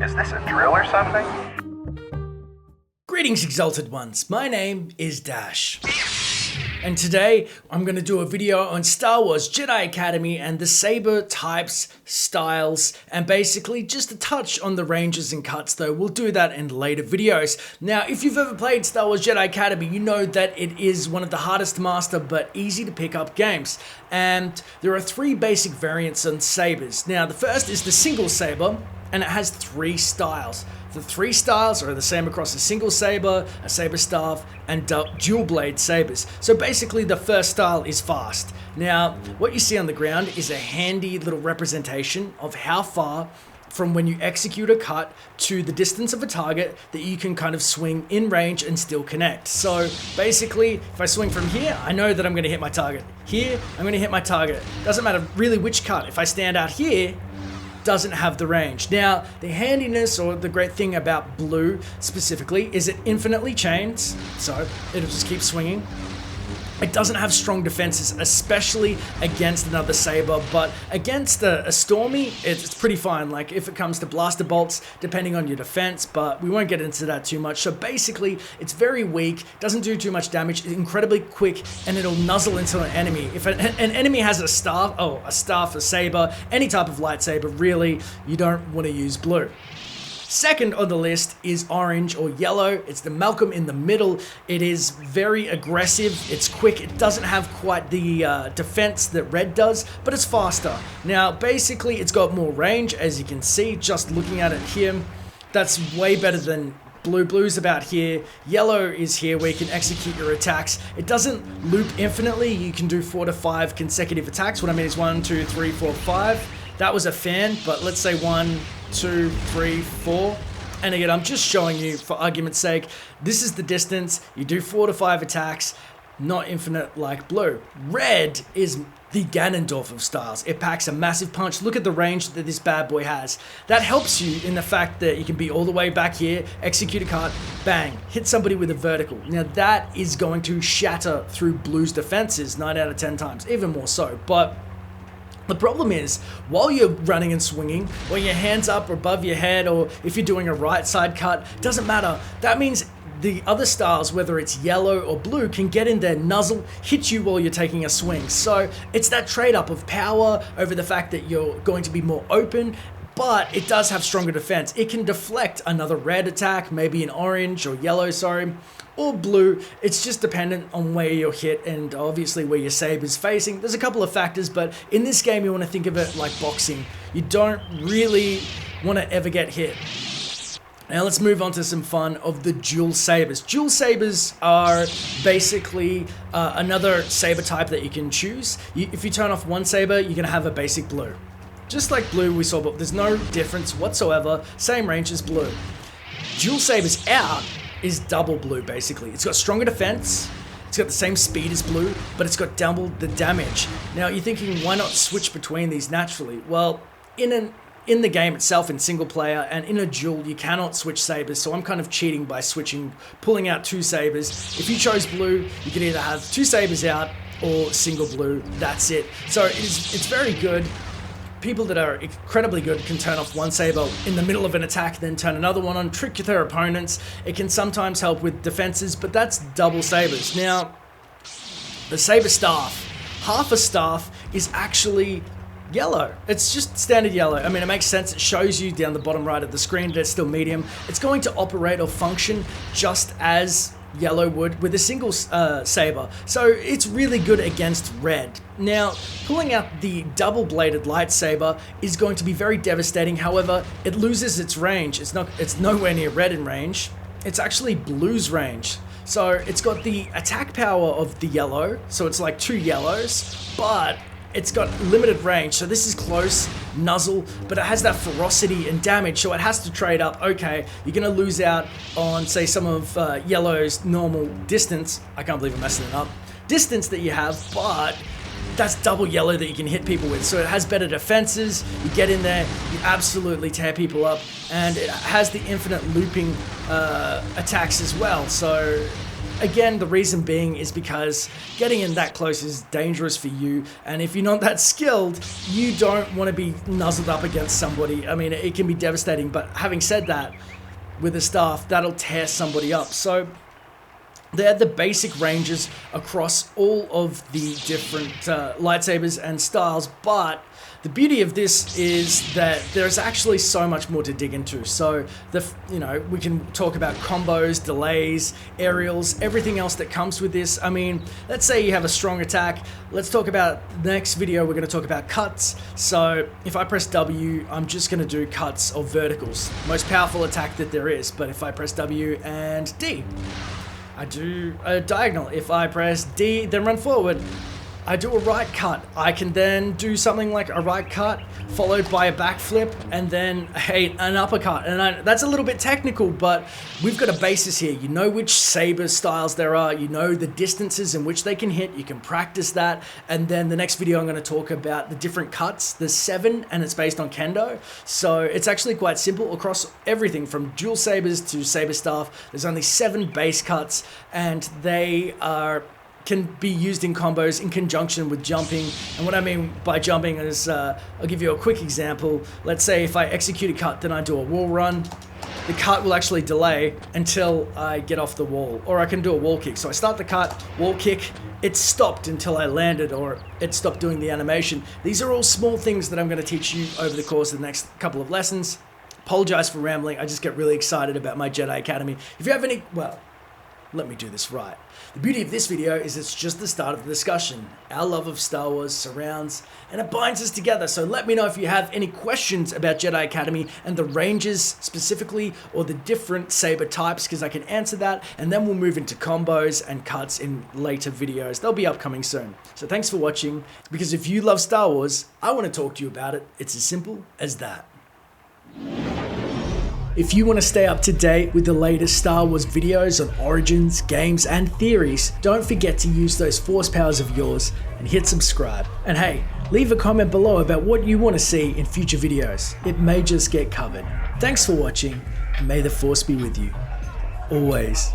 Is this a drill or something? Greetings, Exalted Ones. My name is Dash. And today, I'm going to do a video on Star Wars Jedi Academy and the Saber types, styles, and basically just a touch on the ranges and cuts, though we'll do that in later videos. Now, if you've ever played Star Wars Jedi Academy, you know that it is one of the hardest to master but easy to pick up games. And there are three basic variants on sabers. Now, the first is the single saber, and it has three styles. The three styles are the same across a single saber, a Saber Staff, and dual blade sabers. So basically the first style is fast. Now, what you see on the ground is a handy little representation of how far from when you execute a cut to the distance of a target that you can kind of swing in range and still connect. So basically, if I swing from here, I know that I'm gonna hit my target. Here, I'm gonna hit my target. Doesn't matter really which cut. If I stand out here, doesn't have the range. Now, the handiness or the great thing about blue specifically is it infinitely chains, so it'll just keep swinging. It doesn't have strong defenses, especially against another saber, but against a Stormy, it's pretty fine. Like if it comes to blaster bolts, depending on your defense, but we won't get into that too much. So basically, it's very weak, doesn't do too much damage, it's incredibly quick, and it'll nuzzle into an enemy. If an enemy has a staff, a saber, any type of lightsaber, really, you don't want to use blue. Second on the list is orange or yellow. It's the Malcolm in the middle. It is very aggressive, it's quick, it doesn't have quite the defense that red does, but it's faster. Now basically it's got more range, as you can see just looking at it here. That's way better than blue. Blue's about here, yellow is here where you can execute your attacks. It doesn't loop infinitely, you can do 4 to 5 consecutive attacks. What I mean is 1, 2, 3, 4, 5. That was a fan, but let's say 1, 2, 3, 4. And again, I'm just showing you for argument's sake, this is the distance. You do 4 to 5 attacks, not infinite like blue. Red is the Ganondorf of styles. It packs a massive punch. Look at the range that this bad boy has. That helps you in the fact that you can be all the way back here, execute a cut, bang, hit somebody with a vertical. Now that is going to shatter through blue's defenses 9 out of 10 times, even more so. But the problem is, while you're running and swinging, or your hands up or above your head, or if you're doing a right side cut, doesn't matter. That means the other styles, whether it's yellow or blue, can get in there, nuzzle, hit you while you're taking a swing. So it's that trade-up of power over the fact that you're going to be more open, but it does have stronger defense. It can deflect another red attack, maybe an orange or yellow, or blue. It's just dependent on where you're hit and obviously where your saber's facing. There's a couple of factors, but in this game you want to think of it like boxing. You don't really want to ever get hit. Now let's move on to some fun of the dual sabers. Dual sabers are basically another saber type that you can choose. If you turn off one saber, you're going to have a basic blue. Just like blue we saw, but there's no difference whatsoever. Same range as blue. Dual sabers out is double blue basically. It's got stronger defense, it's got the same speed as blue, but it's got double the damage. Now you're thinking, why not switch between these naturally? Well, in the game itself, in single player and in a duel, you cannot switch sabers, so I'm kind of cheating by pulling out 2 sabers. If you chose blue, you can either have 2 sabers out or single blue, that's it. So it's very good. People that are incredibly good can turn off one saber in the middle of an attack, then turn another one on, trick their opponents. It can sometimes help with defenses, but that's double sabers. Now, the Saber Staff, half a staff is actually yellow. It's just standard yellow. I mean, it makes sense. It shows you down the bottom right of the screen that it's still medium. It's going to operate or function just as yellow would with a single saber, so it's really good against red. Now, pulling out the double-bladed lightsaber is going to be very devastating. However, it loses its range. It's nowhere near red in range. It's actually blue's range. So it's got the attack power of the yellow, so it's like 2 yellows, but it's got limited range, so this is close, nuzzle, but it has that ferocity and damage, so it has to trade up. Okay, you're gonna lose out on, say, some of yellow's normal distance. I can't believe I'm messing it up. Distance that you have, but that's double yellow that you can hit people with. So it has better defenses, you get in there, you absolutely tear people up, and it has the infinite looping attacks as well. So again, the reason being is because getting in that close is dangerous for you, and if you're not that skilled, you don't want to be nuzzled up against somebody. I mean, it can be devastating, but having said that, with a staff, that'll tear somebody up. So they're the basic ranges across all of the different lightsabers and styles, but the beauty of this is that there's actually so much more to dig into. So we can talk about combos, delays, aerials, everything else that comes with this. I mean, let's say you have a strong attack. Let's talk about the next video. We're going to talk about cuts. So if I press W, I'm just going to do cuts or verticals. Most powerful attack that there is. But if I press W and D, I do a diagonal. If I press D, then run forward, I do a right cut. I can then do something like a right cut followed by a backflip and then an uppercut. And that's a little bit technical, but we've got a basis here. You know which saber styles there are. You know the distances in which they can hit. You can practice that. And then the next video I'm going to talk about the different cuts. There's 7 and it's based on kendo. So it's actually quite simple across everything from dual sabers to Saber Staff. There's only 7 base cuts and they can be used in combos in conjunction with jumping. And what I mean by jumping is, I'll give you a quick example. Let's say if I execute a cut, then I do a wall run. The cut will actually delay until I get off the wall, or I can do a wall kick. So I start the cut, wall kick, it stopped until I landed, or it stopped doing the animation. These are all small things that I'm going to teach you over the course of the next couple of lessons. Apologize for rambling. I just get really excited about my Jedi Academy. If you have any, well, let me do this right. The beauty of this video is it's just the start of the discussion. Our love of Star Wars surrounds and it binds us together. So let me know if you have any questions about Jedi Academy and the ranges specifically, or the different saber types, because I can answer that. And then we'll move into combos and cuts in later videos. They'll be upcoming soon. So thanks for watching, because if you love Star Wars, I want to talk to you about it. It's as simple as that. If you want to stay up to date with the latest Star Wars videos on origins, games, and theories, don't forget to use those force powers of yours and hit subscribe. And hey, leave a comment below about what you want to see in future videos. It may just get covered. Thanks for watching, and may the force be with you. Always.